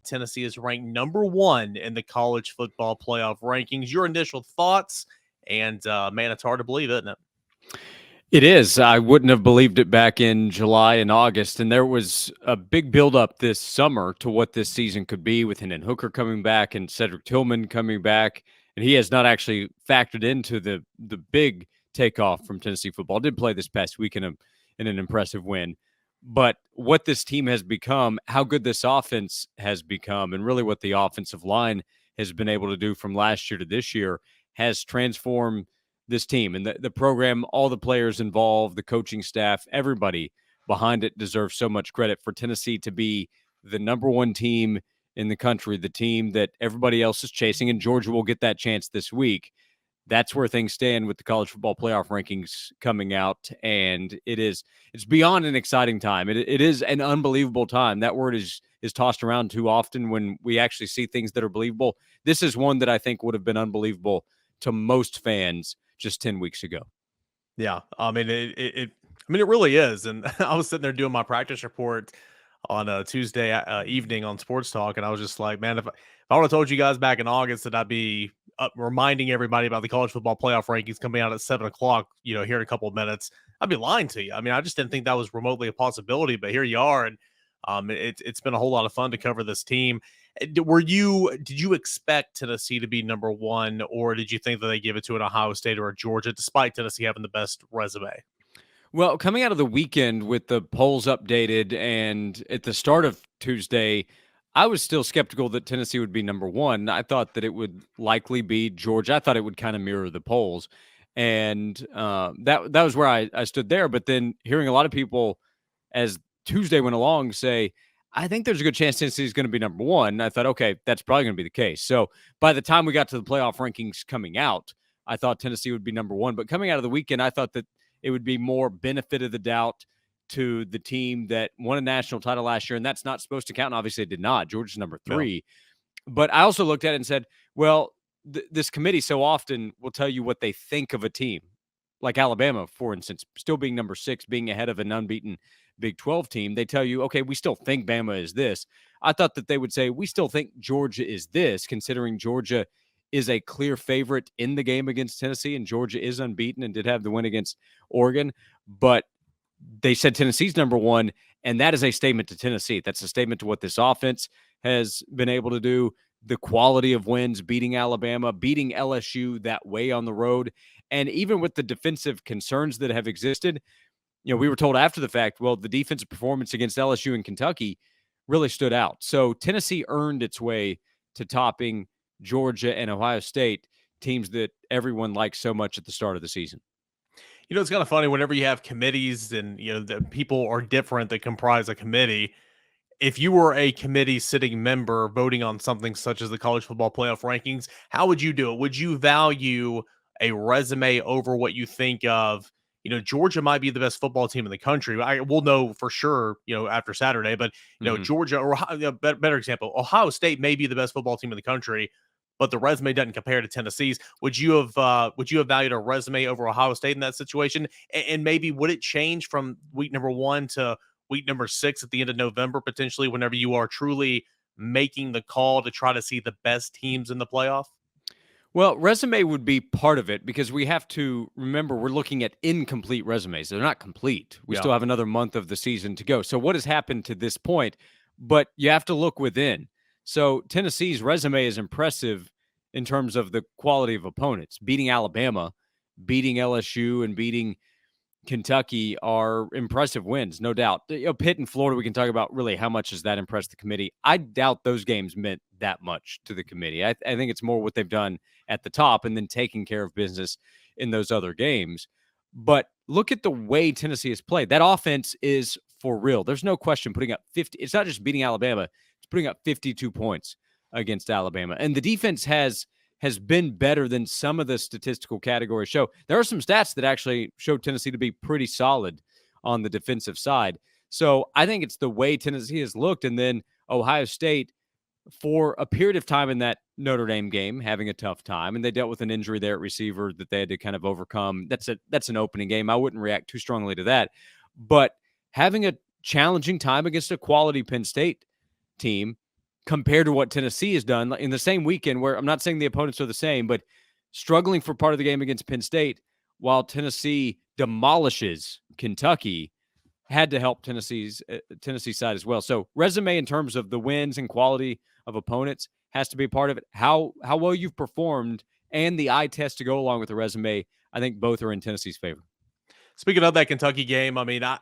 Tennessee is ranked number 1 in the college football playoff rankings. Your initial thoughts? And, man, it's hard to believe, isn't it? It is. I wouldn't have believed it back in July and August. And there was a big buildup this summer to what this season could be with Hendon Hooker coming back and Cedric Tillman coming back. And he has not actually factored into the big takeoff from Tennessee football. Did play this past week in an impressive win. But what this team has become, how good this offense has become, and really what the offensive line has been able to do from last year to this year has transformed this team and the program, all the players involved, the coaching staff, everybody behind it deserves so much credit for Tennessee to be the number 1 team in the country, the team that everybody else is chasing, and Georgia will get that chance this week. That's where things stand with the college football playoff rankings coming out, and it's beyond an exciting time. It is an unbelievable time. That word is tossed around too often when we actually see things that are believable. This is one that I think would have been unbelievable to most fans just 10 weeks ago. Yeah. I mean, it really is. And I was sitting there doing my practice report on a Tuesday evening on Sports Talk. And I was just like, man, if I would have told you guys back in August that I'd be reminding everybody about the college football playoff rankings coming out at 7:00, here in a couple of minutes, I'd be lying to you. I mean, I just didn't think that was remotely a possibility, but here you are. And it's been a whole lot of fun to cover this team. Did you expect Tennessee to be number 1, or did you think that they give it to an Ohio State or a Georgia, despite Tennessee having the best resume? Well, coming out of the weekend with the polls updated and at the start of Tuesday, I was still skeptical that Tennessee would be number 1. I thought that it would likely be Georgia. I thought it would kind of mirror the polls. And that was where I stood there. But then hearing a lot of people as Tuesday went along say, I think there's a good chance Tennessee is going to be number 1. I thought, okay, that's probably going to be the case. So by the time we got to the playoff rankings coming out, I thought Tennessee would be number 1. But coming out of the weekend, I thought that it would be more benefit of the doubt to the team that won a national title last year. And that's not supposed to count. And obviously it did not. Georgia's number 3. No. But I also looked at it and said, well, this committee so often will tell you what they think of a team. Like Alabama, for instance, still being number 6, being ahead of an unbeaten Big 12 team, they tell you, okay, we still think Bama is this. I thought that they would say, we still think Georgia is this, considering Georgia is a clear favorite in the game against Tennessee, and Georgia is unbeaten and did have the win against Oregon. But they said Tennessee's number 1, and that is a statement to Tennessee. That's a statement to what this offense has been able to do, the quality of wins, beating Alabama, beating LSU that way on the road, and even with the defensive concerns that have existed, we were told after the fact, well, the defensive performance against LSU and Kentucky really stood out. So Tennessee earned its way to topping Georgia and Ohio State, teams that everyone likes so much at the start of the season. It's kind of funny whenever you have committees and, the people are different that comprise a committee. If you were a committee sitting member voting on something such as the college football playoff rankings, how would you do it? Would you value a resume over what you think of, Georgia might be the best football team in the country. We'll know for sure, after Saturday, but, Georgia, or better example, Ohio State may be the best football team in the country, but the resume doesn't compare to Tennessee's. Would you have valued a resume over Ohio State in that situation? And maybe would it change from week number 1 to week number 6 at the end of November, potentially, whenever you are truly making the call to try to see the best teams in the playoff? Well, resume would be part of it because we have to remember we're looking at incomplete resumes. They're not complete. We still have another month of the season to go. So what has happened to this point? But you have to look within. So Tennessee's resume is impressive in terms of the quality of opponents. Beating Alabama, beating LSU, and beating Kentucky are impressive wins, no doubt. Pitt and Florida, we can talk about really how much has that impressed the committee. I doubt those games meant that much to the committee. I think it's more what they've done at the top and then taking care of business in those other games. But look at the way Tennessee has played. That offense is for real. There's no question putting up 50. It's not just beating Alabama. It's putting up 52 points against Alabama. And the defense has been better than some of the statistical categories show. There are some stats that actually show Tennessee to be pretty solid on the defensive side. So I think it's the way Tennessee has looked. And then Ohio State, for a period of time in that Notre Dame game, having a tough time, and they dealt with an injury there at receiver that they had to kind of overcome. That's an opening game. I wouldn't react too strongly to that. But having a challenging time against a quality Penn State team, compared to what Tennessee has done in the same weekend, where I'm not saying the opponents are the same, but struggling for part of the game against Penn State, while Tennessee demolishes Kentucky, had to help Tennessee side as well. So resume in terms of the wins and quality of opponents has to be a part of it. How well you've performed and the eye test to go along with the resume, I think both are in Tennessee's favor. Speaking of that Kentucky game, I mean, I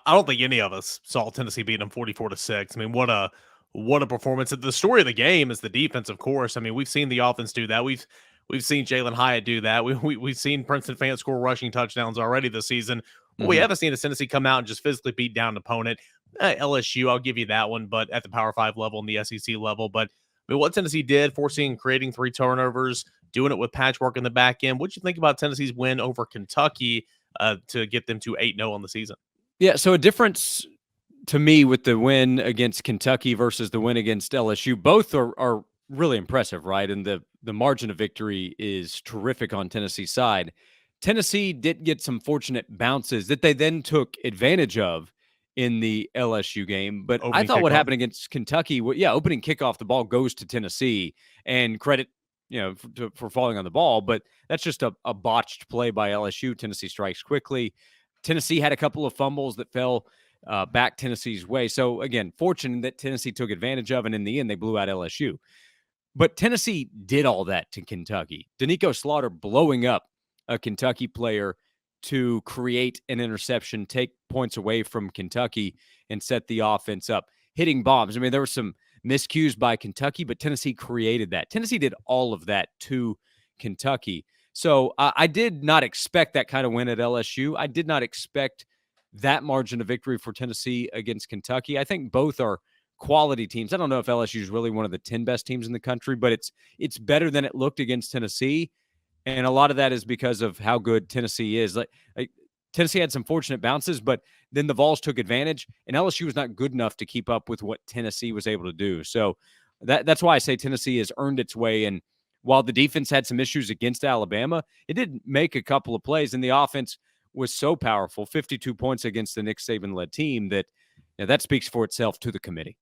don't think any of us saw Tennessee beat them 44-6. I mean, what a performance. The story of the game is the defense, of course. I mean, we've seen the offense do that. We've seen Jalen Hyatt do that. We've seen Princeton fans score rushing touchdowns already this season. What we haven't seen is Tennessee come out and just physically beat down an opponent. LSU, I'll give you that one, but at the Power 5 level and the SEC level. But I mean, what Tennessee did, forcing and creating 3 turnovers, doing it with patchwork in the back end. What'd you think about Tennessee's win over Kentucky to get them to 8-0 on the season? Yeah, so a difference to me with the win against Kentucky versus the win against LSU, both are really impressive, right? And the margin of victory is terrific on Tennessee's side. Tennessee did get some fortunate bounces that they then took advantage of in the LSU game. But I thought what happened against Kentucky, opening kickoff, the ball goes to Tennessee, and credit, for falling on the ball. But that's just a botched play by LSU. Tennessee strikes quickly. Tennessee had a couple of fumbles that fell back Tennessee's way. So again, fortunate that Tennessee took advantage of, and in the end, they blew out LSU. But Tennessee did all that to Kentucky. Danico Slaughter blowing up a Kentucky player to create an interception, take points away from Kentucky, and set the offense up, hitting bombs. I mean, there were some miscues by Kentucky, but Tennessee created that. Tennessee did all of that to Kentucky. So I did not expect that kind of win at LSU. I did not expect that margin of victory for Tennessee against Kentucky. I think both are quality teams. I don't know if LSU is really one of the 10 best teams in the country, but it's better than it looked against Tennessee. And a lot of that is because of how good Tennessee is. Like Tennessee had some fortunate bounces, but then the Vols took advantage, and LSU was not good enough to keep up with what Tennessee was able to do. So that's why I say Tennessee has earned its way. And while the defense had some issues against Alabama, it did make a couple of plays, and the offense was so powerful, 52 points against the Nick Saban-led team, that speaks for itself to the committee.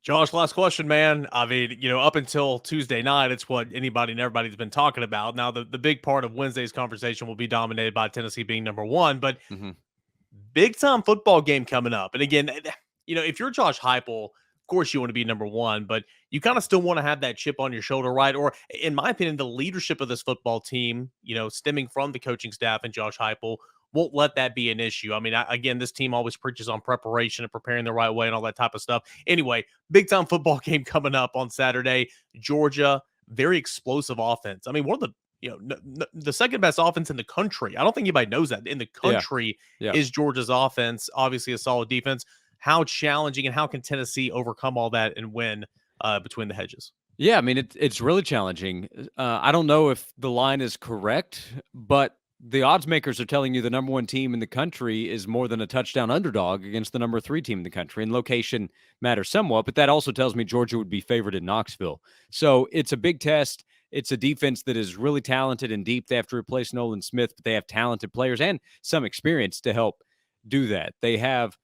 Josh, last question, man. I mean, up until Tuesday night, it's what anybody and everybody's been talking about. Now, the big part of Wednesday's conversation will be dominated by Tennessee being number one, but big time football game coming up. And again, if you're Josh Heupel, of course you want to be number one, but you kind of still want to have that chip on your shoulder, right? Or in my opinion, the leadership of this football team, stemming from the coaching staff and Josh Heupel, won't let that be an issue. I mean, again, this team always preaches on preparation and preparing the right way and all that type of stuff. Anyway, big time football game coming up on Saturday. Georgia, very explosive offense. I mean, one of the second best offense in the country. I don't think anybody knows that in the country is Georgia's offense. Obviously, a solid defense. How challenging and how can Tennessee overcome all that and win between the hedges? Yeah, I mean, it's really challenging. I don't know if the line is correct, but the odds makers are telling you the number one team in the country is more than a touchdown underdog against the number 3 team in the country. And location matters somewhat, but that also tells me Georgia would be favored in Knoxville. So it's a big test. It's a defense that is really talented and deep. They have to replace Nolan Smith, but they have talented players and some experience to help do that. They have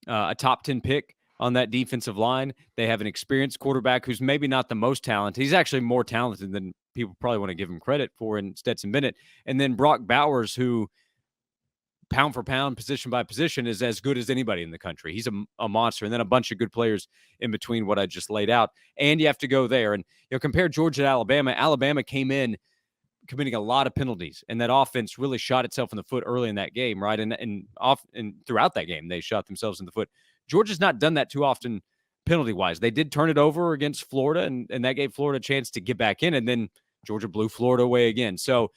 a top 10 pick on that defensive line. They have an experienced quarterback who's maybe not the most talented. He's actually more talented than people probably want to give him credit for in Stetson Bennett. And then Brock Bowers, who pound for pound, position by position, is as good as anybody in the country. He's a monster. And then a bunch of good players in between what I just laid out. And you have to go there. And compare Georgia to Alabama. Alabama came in committing a lot of penalties, and that offense really shot itself in the foot early in that game, right? And throughout that game, they shot themselves in the foot. Georgia's not done that too often penalty-wise. They did turn it over against Florida, and that gave Florida a chance to get back in, and then Georgia blew Florida away again. So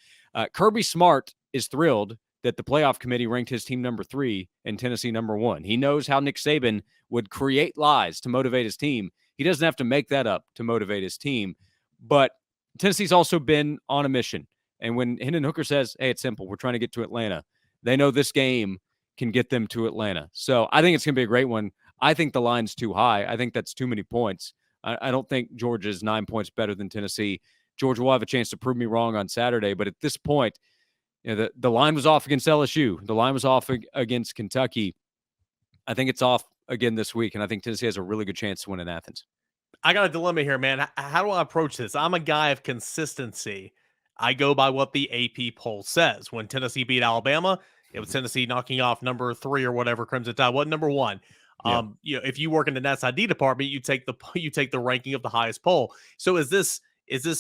Kirby Smart is thrilled that the playoff committee ranked his team number 3 and Tennessee number 1. He knows how Nick Saban would create lies to motivate his team. He doesn't have to make that up to motivate his team. But Tennessee's also been on a mission. And when Hendon Hooker says, hey, it's simple, we're trying to get to Atlanta, they know this game can get them to Atlanta. So I think it's going to be a great one. I think the line's too high. I think that's too many points. I don't think Georgia's 9 points better than Tennessee. Georgia will have a chance to prove me wrong on Saturday. But at this point, the line was off against LSU. The line was off against Kentucky. I think it's off again this week, and I think Tennessee has a really good chance to win in Athens. I got a dilemma here, man. How do I approach this? I'm a guy of consistency. I go by what the AP poll says. When Tennessee beat Alabama, it was Tennessee knocking off number 3 or whatever Crimson Tide. What number 1? Yeah. If you work in the Nets ID department, you take the ranking of the highest poll. So is this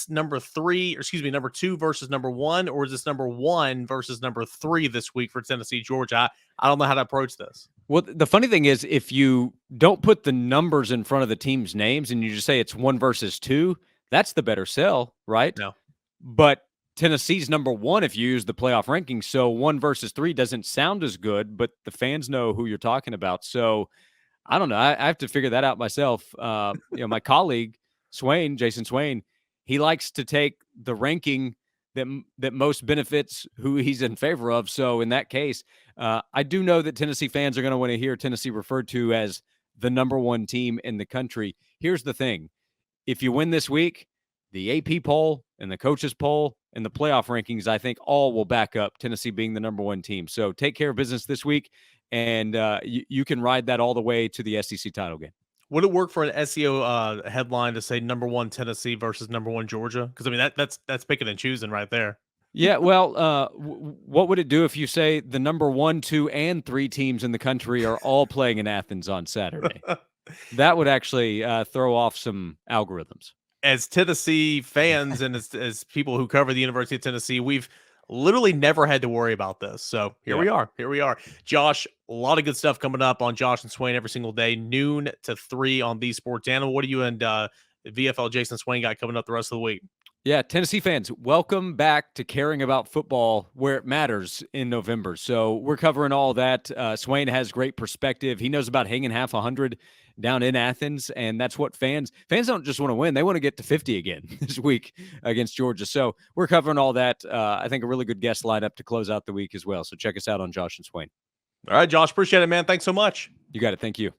number 3, or excuse me, number 2 versus number 1, or is this number 1 versus number 3 this week for Tennessee, Georgia? I don't know how to approach this. Well, the funny thing is, if you don't put the numbers in front of the team's names and you just say it's 1 versus 2, that's the better sell, right? No. But Tennessee's number 1 if you use the playoff rankings. So 1 versus 3 doesn't sound as good, but the fans know who you're talking about. So I don't know. I have to figure that out myself. My colleague Jason Swain, he likes to take the ranking that most benefits who he's in favor of. So in that case, I do know that Tennessee fans are going to want to hear Tennessee referred to as the number 1 team in the country. Here's the thing: if you win this week, the AP poll and the coaches poll and the playoff rankings, I think all will back up Tennessee being the number 1 team. So take care of business this week, and you can ride that all the way to the SEC title game. Would it work for an SEO headline to say number 1 Tennessee versus number 1 Georgia? Because I mean that's picking and choosing right there. Yeah, well, what would it do if you say the number 1, 2, and 3 teams in the country are all playing in Athens on Saturday? That would actually throw off some algorithms. As Tennessee fans and as people who cover the University of Tennessee, we've literally never had to worry about this. So here we are. Here we are. Josh, a lot of good stuff coming up on Josh and Swain every single day, noon to 3 on the Sports Animal. What do you and VFL Jason Swain got coming up the rest of the week? Yeah, Tennessee fans, welcome back to caring about football where it matters in November. So we're covering all that. Swain has great perspective. He knows about hanging half 100 down in Athens, and that's what fans don't just want to win. They want to get to 50 again this week against Georgia. So we're covering all that. I think a really good guest lineup to close out the week as well. So check us out on Josh and Swain. All right, Josh, appreciate it, man. Thanks so much. You got it. Thank you.